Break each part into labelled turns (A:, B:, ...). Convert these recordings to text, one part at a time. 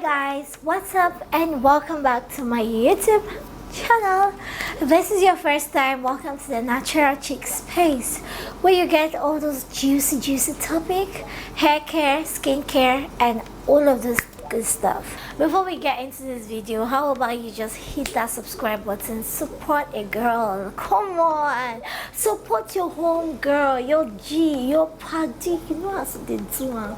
A: guys, what's up and welcome back to my YouTube channel. If this is your first time, welcome to the Natural Chick Space, where you get all those juicy topic, hair care, skin care, and all of this good stuff. Before we get into this video, how about you just hit that subscribe button, support a girl, come on, support your home girl, your G, your party, you know how to do.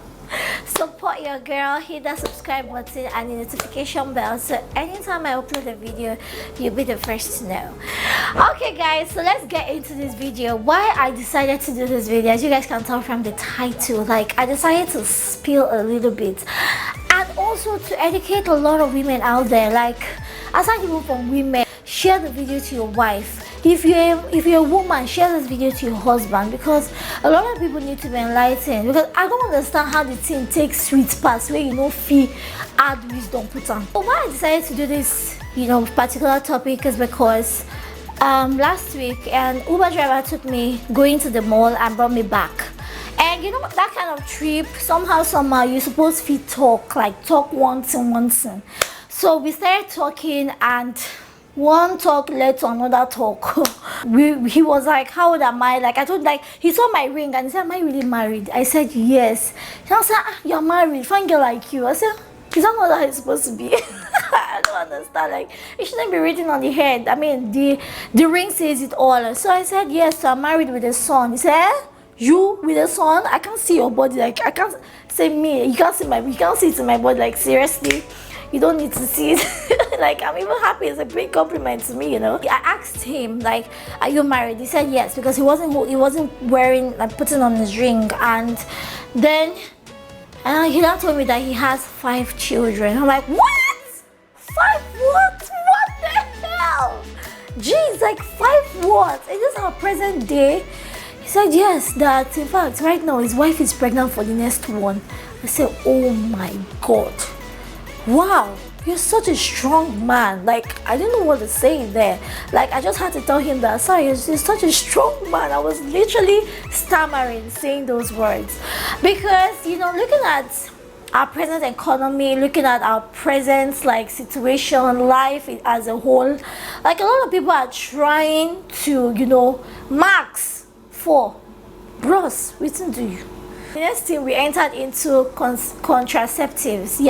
A: Support your girl, hit that subscribe button and the notification bell so anytime I upload a video you'll be the first to know. Okay guys, so let's get into this video. Why I decided to do this video, as you guys can tell from the title, like I decided to spill a little bit and also to educate a lot of women out there. Like, aside even from women, share the video to your wife. If you're a woman, share this video to your husband, because a lot of people need to be enlightened. Because I don't understand how the thing takes sweet pass where you know fee add wisdom put on. But why I decided to do this, particular topic is because last week an Uber driver took me going to the mall and brought me back. And that kind of trip, somehow you're supposed to talk one thing. So we started talking and one talk led to another talk. He was like, how old am I? Like I told, like he saw my ring and he said, am I really married? I said yes. He said, you're married, fine girl like you. I said, is that not how it's supposed to be? I don't understand. Like it shouldn't be written on the head. I mean the ring says it all. So I said yes, so I'm married with a son. He said, you with a son? I can't see your body. Like I can't say me. You can't see it in my body. Like seriously, you don't need to see it. Like I'm even happy. It's a great compliment to me, I asked him, like, are you married? He said yes, because he wasn't wearing, like, putting on his ring. And then he now told me that he has 5 children. I'm like, what? 5 what? What the hell? Jeez, like 5 what? Is this our present day? He said yes, that in fact right now his wife is pregnant for the next one. I said, oh my god, wow, you're such a strong man. Like I didn't know what to say there. Like I just had to tell him that, sorry, you're such a strong man. I was literally stammering saying those words, because looking at our present economy, looking at our present situation, life as a whole, like a lot of people are trying to max for bros. Listen to you. The next thing, we entered into contraceptives,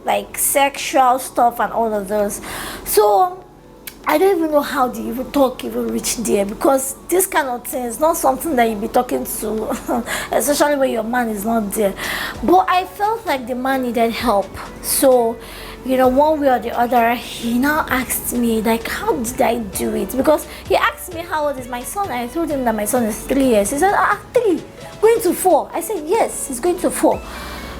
A: like sexual stuff and all of those. So I don't even know how the talk even reached there, because this kind of thing is not something that you'll be talking to, especially when your man is not there. But I felt like the man needed help. So one way or the other, he now asked me, like, how did I do it? Because he asked me how old is my son. I told him that my son is 3 years. He said, 3, going to 4. I said yes, he's going to 4.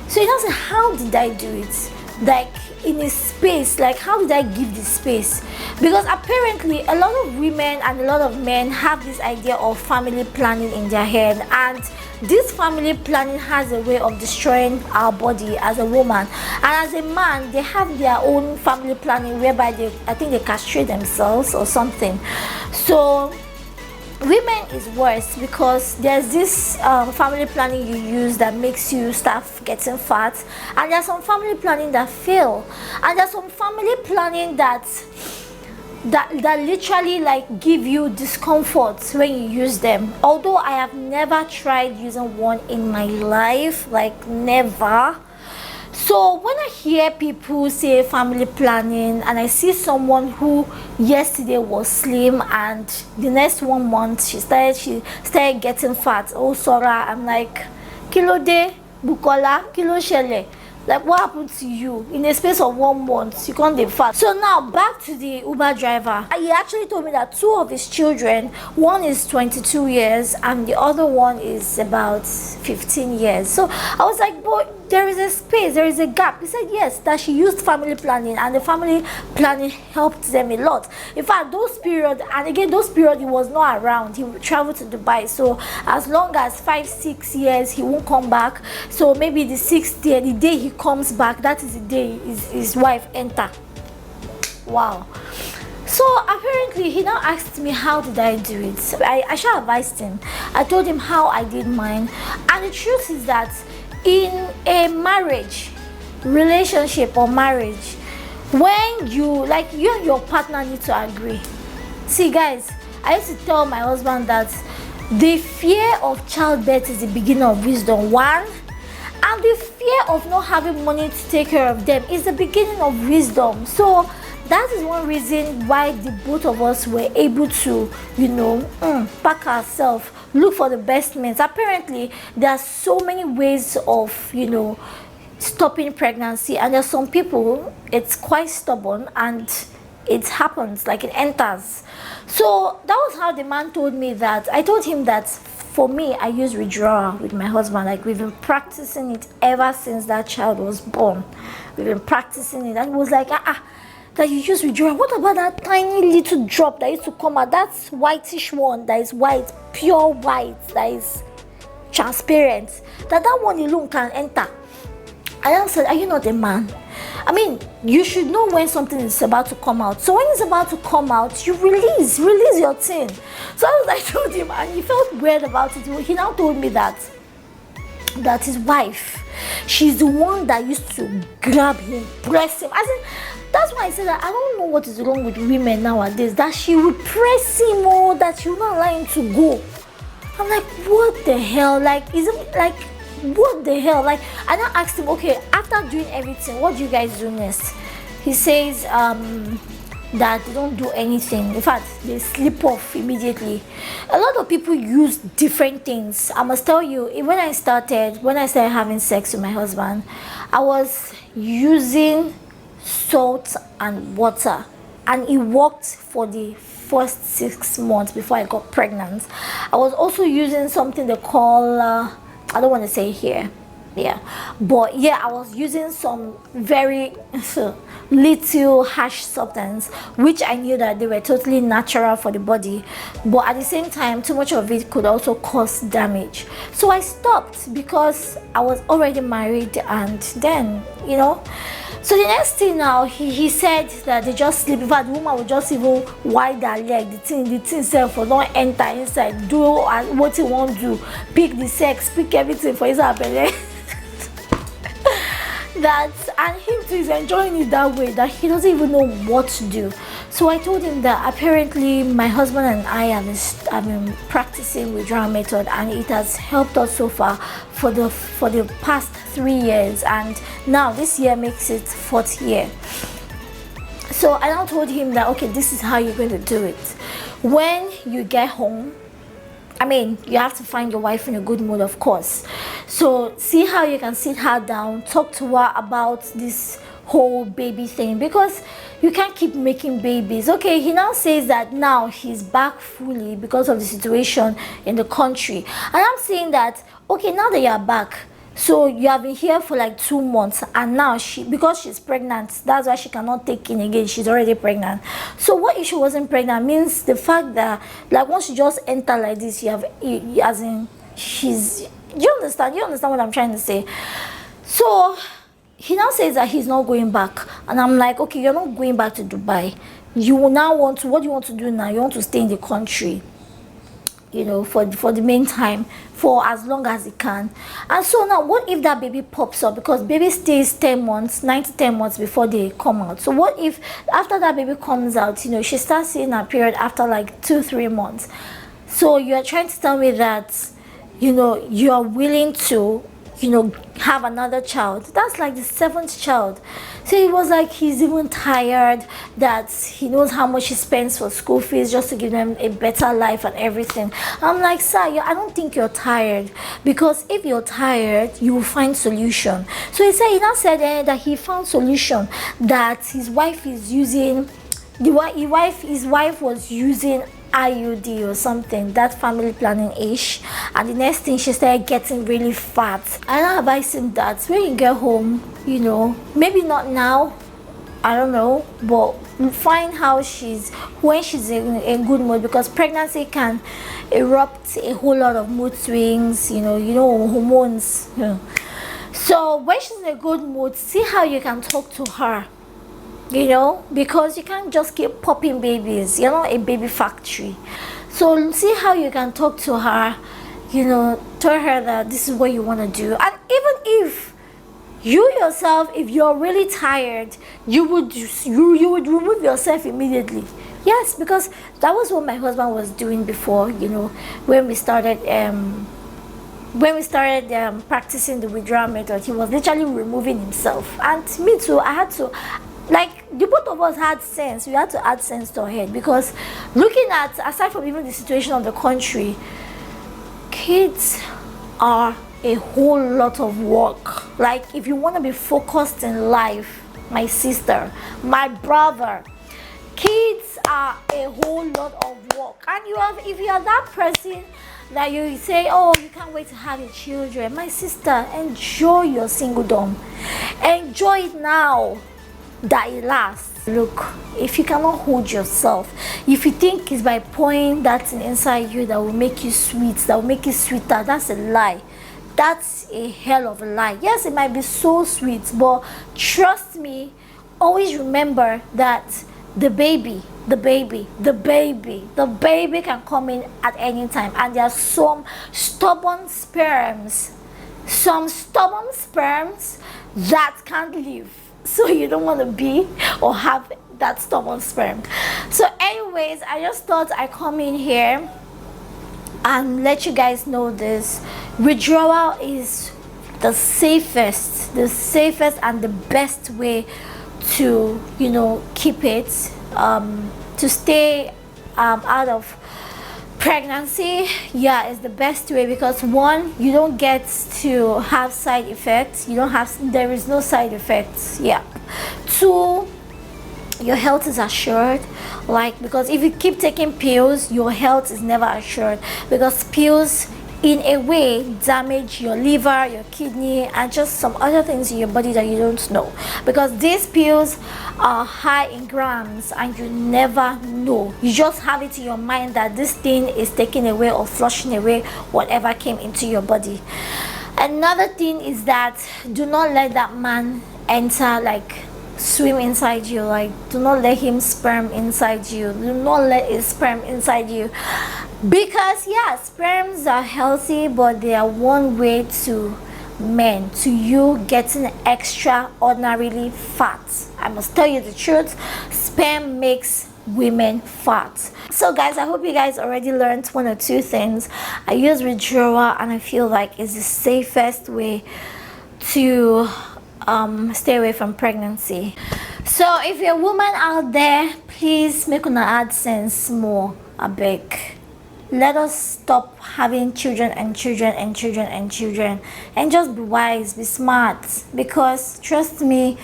A: So he now said, how did I do it? Like in a space, like how did I give the space? Because apparently a lot of women and a lot of men have this idea of family planning in their head, and this family planning has a way of destroying our body as a woman. And as a man, they have their own family planning whereby I think they castrate themselves or something. So women is worse, because there's this family planning you use that makes you start getting fat, and there's some family planning that fail, and there's some family planning that literally like give you discomfort when you use them. Although I have never tried using one in my life, like never. So when I hear people say family planning, and I see someone who yesterday was slim and the next 1 month she started getting fat, oh Sora, I'm like, kilo de bukola, kilo shele. Like what happened to you? In a space of 1 month you can't be fat. So now back to the Uber driver. He actually told me that 2 of his children, one is 22 years and the other one is about 15 years. So I was like, boy, there is a space, there is a gap. He said yes, that she used family planning, and the family planning helped them a lot. In fact, those period, and again those period he was not around, he traveled to Dubai. So as long as 5-6 years he won't come back. So maybe the 6th year, the day he comes back, that is the day his wife enter. Wow. So apparently he now asked me how did I do it. I should have advised him. I told him how I did mine, and the truth is that in a marriage relationship or marriage, when you and your partner need to agree. See guys, I used to tell my husband that the fear of childbirth is the beginning of wisdom, one, and the fear of not having money to take care of them is the beginning of wisdom. So that is one reason why the both of us were able to, pack ourselves, look for the best means. Apparently there are so many ways of, stopping pregnancy, and there's some people it's quite stubborn and it happens, like it enters. So that was how the man told me that. I told him that for me, I use withdrawal with my husband. Like, we've been practicing it ever since that child was born. We've been practicing it, and he was like, that you use withdrawal. What about that tiny little drop that used to come out, that whitish one that is white, pure white, that is transparent, that one alone can enter? And I said, are you not a man? I mean, you should know when something is about to come out. So when it's about to come out, you release your thing. So I told him, and he felt weird about it. He now told me that his wife, she's the one that used to grab him, press him. That's why I said that I don't know what is wrong with women nowadays, that she would press him, or that she would not allow him to go. I'm like, what the hell? Like, is it like, what the hell? Like, I now asked him, okay, after doing everything, what do you guys do next? He says that they don't do anything. In fact, they slip off immediately. A lot of people use different things. I must tell you, when I started having sex with my husband, I was using salt and water, and it worked for the first 6 months before I got pregnant. I was also using something they call I don't want to say here, but I was using some very little harsh substance, which I knew that they were totally natural for the body, but at the same time too much of it could also cause damage. So I stopped because I was already married, and then so the next thing now, he said that they just sleep. In fact, the woman would just even wide her leg, the thing self for don't enter inside, do what he want to do, pick the sex, pick everything for his belly. And him too is enjoying it that way, that he doesn't even know what to do. So I told him that apparently my husband and I have been practicing withdrawal method, and it has helped us so far for the past 3 years, and now this year makes it 4th year. So I now told him that, okay, this is how you're going to do it. When you get home, I mean, you have to find your wife in a good mood, of course. So see how you can sit her down, talk to her about this whole baby thing, because you can't keep making babies. Okay, he now says that now he's back fully because of the situation in the country. And I'm saying that, okay, now that you're back, so you have been here for like 2 months, and now because she's pregnant, that's why she cannot take in again. She's already pregnant. So what if she wasn't pregnant? Means the fact that, like, once you just enter like this, you understand what I'm trying to say? So he now says that he's not going back, and I'm like, okay, you're not going back to Dubai. You now what do you want to do now? You want to stay in the country, for the meantime, for as long as it can. And so now, what if that baby pops up? Because baby stays 10 months, 9 to 10 months before they come out. So what if after that baby comes out, she starts seeing her period after like 2-3 months? So you are trying to tell me that you are willing to have another child. That's like the 7th child. So he was like, he's even tired, that he knows how much he spends for school fees just to give them a better life and everything. I'm like, sir, I don't think you're tired, because if you're tired, you will find solution. So he now said that he found solution, that his wife is using, his wife was using IUD or something, that family planning ish, and the next thing she started getting really fat. And I advise him that when you get home, maybe not now, I don't know, but find how when she's in a good mood, because pregnancy can erupt a whole lot of mood swings, hormones. So when she's in a good mood, see how you can talk to her. Because you can't just keep popping babies. You're not a baby factory. So see how you can talk to her, tell her that this is what you want to do. And even if You yourself, if you're really tired, you would remove yourself immediately. Yes, because that was what my husband was doing before, when we started practicing the withdrawal method. He was literally removing himself, and me too. I had to, like, the both of us had sense. We had to add sense to our head, because looking at, aside from even the situation of the country, kids are a whole lot of work. Like, if you want to be focused in life, my sister, my brother, kids are a whole lot of work. And if you are that person that you say, oh, you can't wait to have your children, my sister, enjoy your singledom. Enjoy it now that it lasts. Look, if you cannot hold yourself, if you think it's by pouring that thing inside you that will make you sweet, that will make you sweeter, that's a lie. That's a hell of a lie. Yes, it might be so sweet, but trust me, always remember that the baby can come in at any time. And there are some stubborn sperms that can't live. So you don't want to be or have that stubborn sperm. So anyways, I just thought I'd come in here and let you guys know this. Withdrawal is the safest and the best way to keep it, to stay out of pregnancy. Yeah, it's the best way, because one, you don't get to have side effects. There is no side effects. Yeah. Two, your health is assured, because if you keep taking pills, your health is never assured, because pills in a way damage your liver, your kidney, and just some other things in your body that you don't know, because these pills are high in grams and you never know. You just have it in your mind that this thing is taking away or flushing away whatever came into your body. Another thing is that do not let that man enter, swim inside you. Do not let him sperm inside you. Do not let his sperm inside you, because yeah, sperms are healthy, but they are one way to men, to you getting extraordinarily fat. I must tell you the truth, sperm makes women fat. So guys, I hope you guys already learned one or two things. I use withdrawal and I feel like it's the safest way to stay away from pregnancy. So if you're a woman out there, please make una add sense more. I beg. Let us stop having children and just be wise, be smart, because trust me,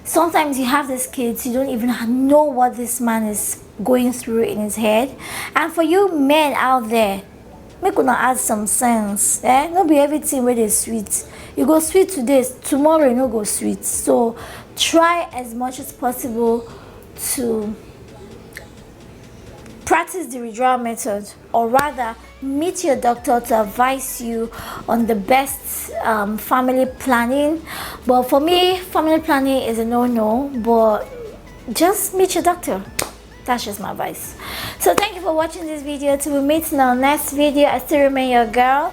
A: sometimes you have these kids, you don't even know what this man is going through in his head. And for you men out there, make una add some sense. Not be everything where they sweet. You go sweet today, tomorrow you no go sweet. So try as much as possible to practice the withdrawal method, or rather meet your doctor to advise you on the best family planning. But for me, family planning is a no-no, but just meet your doctor. That's just my advice. So thank you for watching this video. Till we meet in our next video, I still remain your girl,